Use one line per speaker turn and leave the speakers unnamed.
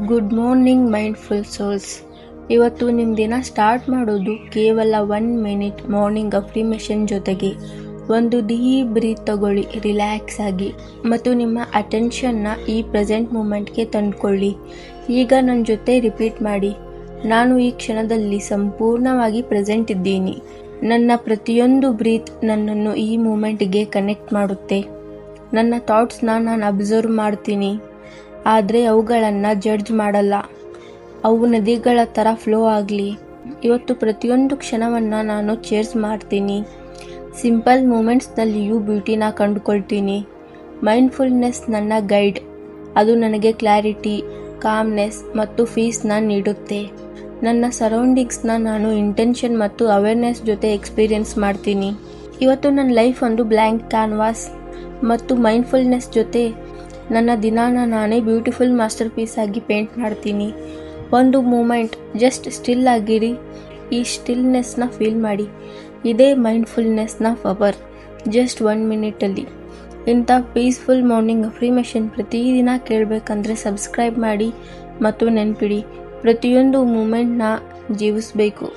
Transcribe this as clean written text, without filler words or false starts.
Good morning mindful souls. ಇವತ್ತು ನಿಮ್ಮ ದಿನ ಸ್ಟಾರ್ಟ್ ಮಾಡೋದು ಕೇವಲ 1 ಮಿನಿಟ್ ಮಾರ್ನಿಂಗ್ ಅಫ್ರಿಮೇಷನ್ ಜೊತೆಗೆ. ಒಂದು ಡೀಪ್ ಬ್ರೀತ್ ತಗೊಳ್ಳಿ, ರಿಲ್ಯಾಕ್ಸ್ ಆಗಿ ಮತ್ತು ನಿಮ್ಮ ಅಟೆನ್ಷನ್ನ ಈ ಪ್ರೆಸೆಂಟ್ ಮೂಮೆಂಟ್ಗೆ ತಂದುಕೊಳ್ಳಿ. ಈಗ ನನ್ನ ಜೊತೆ ರಿಪೀಟ್ ಮಾಡಿ, ನಾನು ಈ ಕ್ಷಣದಲ್ಲಿ ಸಂಪೂರ್ಣವಾಗಿ ಪ್ರೆಸೆಂಟ್ ಇದ್ದೀನಿ. ನನ್ನ ಪ್ರತಿಯೊಂದು ಬ್ರೀತ್ ನನ್ನನ್ನು ಈ ಮೂಮೆಂಟ್ಗೆ ಕನೆಕ್ಟ್ ಮಾಡುತ್ತೆ. ನನ್ನ ಥಾಟ್ಸ್ನ ನಾನು ಅಬ್ಸರ್ವ್ ಮಾಡ್ತೀನಿ, ಆದರೆ ಅವುಗಳನ್ನು ಜಡ್ಜ್ ಮಾಡಲ್ಲ. ಅವು ನದಿಗಳ ಥರ ಫ್ಲೋ ಆಗಲಿ. ಇವತ್ತು ಪ್ರತಿಯೊಂದು ಕ್ಷಣವನ್ನು ನಾನು ಚೇರ್ಸ್ ಮಾಡ್ತೀನಿ. ಸಿಂಪಲ್ ಮೂಮೆಂಟ್ಸ್ನಲ್ಲಿಯೂ ಬ್ಯೂಟಿನ ಕಂಡುಕೊಳ್ತೀನಿ. ಮೈಂಡ್ಫುಲ್ನೆಸ್ ನನ್ನ ಗೈಡ್. ಅದು ನನಗೆ ಕ್ಲಾರಿಟಿ, ಕಾಮ್ನೆಸ್ ಮತ್ತು ಪೀಸ್ನ ನೀಡುತ್ತೆ. ನನ್ನ ಸರೌಂಡಿಂಗ್ಸ್ನ ನಾನು ಇಂಟೆನ್ಷನ್ ಮತ್ತು ಅವೇರ್ನೆಸ್ ಜೊತೆ ಎಕ್ಸ್ಪೀರಿಯನ್ಸ್ ಮಾಡ್ತೀನಿ. ಇವತ್ತು ನನ್ನ ಲೈಫ್ ಒಂದು ಬ್ಲ್ಯಾಂಕ್ ಕ್ಯಾನ್ವಾಸ್ ಮತ್ತು ಮೈಂಡ್ಫುಲ್ನೆಸ್ ಜೊತೆ ನನ್ನ ದಿನಾನ ನಾನೇ ಬ್ಯೂಟಿಫುಲ್ ಮಾಸ್ಟರ್ ಪೀಸ್ ಆಗಿ ಪೇಂಟ್ ಮಾಡ್ತೀನಿ. ಒಂದು ಮೂಮೆಂಟ್ ಜಸ್ಟ್ ಸ್ಟಿಲ್ ಆಗಿರಿ. ಈ ಸ್ಟಿಲ್ನೆಸ್ನ ಫೀಲ್ ಮಾಡಿ. ಇದೇ ಮೈಂಡ್ಫುಲ್ನೆಸ್ನ ಪವರ್. ಜಸ್ಟ್ 1 ಮಿನಿಟಲ್ಲಿ ಇಂಥ ಪೀಸ್ಫುಲ್ ಮಾರ್ನಿಂಗ್ ಅಫ್ರಿಮೇಷನ್ ಪ್ರತಿದಿನ ಕೇಳಬೇಕಂದ್ರೆ ಸಬ್ಸ್ಕ್ರೈಬ್ ಮಾಡಿ ಮತ್ತು ನೆನಪಿಡಿ, ಪ್ರತಿಯೊಂದು ಮೂಮೆಂಟ್ನ ಜೀವಿಸಬೇಕು.